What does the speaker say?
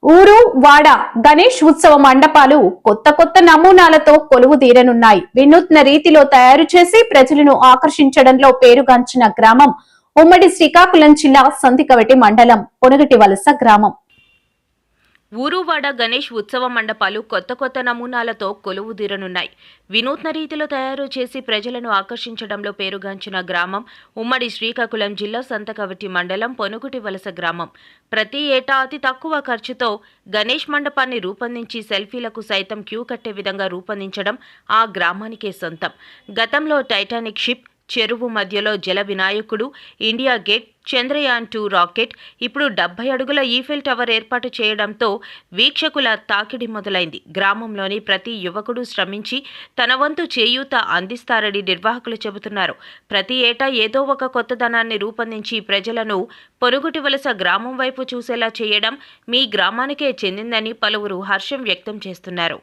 ఊరు వాడ గణేష్ ఉత్సవ మండపాలు కొత్త నమూనాలతో కొలువు తీరనున్నాయి. వినూత్న రీతిలో తయారు చేసి ప్రజలను ఆకర్షించడంలో పేరుగాంచిన గ్రామం ఉమ్మడి శ్రీకాకుళం జిల్లా సంతికవటి మండలం పొనుగటి వలస గ్రామం. ఊరువాడ గణేష్ ఉత్సవ మండపాలు కొత్త నమూనాలతో కొలువుదీరనున్నాయి. వినూత్న రీతిలో తయారు చేసి ప్రజలను ఆకర్షించడంలో పేరుగాంచిన గ్రామం ఉమ్మడి శ్రీకాకుళం జిల్లా సంతకవటి మండలం పొనుగుటి వలస గ్రామం. ప్రతి ఏటా అతి తక్కువ ఖర్చుతో గణేష్ మండపాన్ని రూపొందించి సెల్ఫీలకు సైతం క్యూ కట్టే విధంగా రూపొందించడం ఆ గ్రామానికే సొంతం. గతంలో టైటానిక్ షిప్, చెరువు మధ్యలో జల వినాయకుడు, ఇండియా గేట్, చంద్రయాన్ 2 రాకెట్, ఇప్పుడు 70 అడుగుల ఈఫెల్ టవర్ ఏర్పాటు చేయడంతో వీక్షకుల తాకిడి మొదలైంది. గ్రామంలోని ప్రతి యువకుడు శ్రమించి తన వంతు చేయూత అందిస్తారని నిర్వాహకులు చెబుతున్నారు. ప్రతి ఏటా ఏదో ఒక కొత్తదనాన్ని రూపొందించి ప్రజలను పొనుగుటి వలస గ్రామం వైపు చూసేలా చేయడం మీ గ్రామానికే చెందిందని పలువురు హర్షం వ్యక్తం చేస్తున్నారు.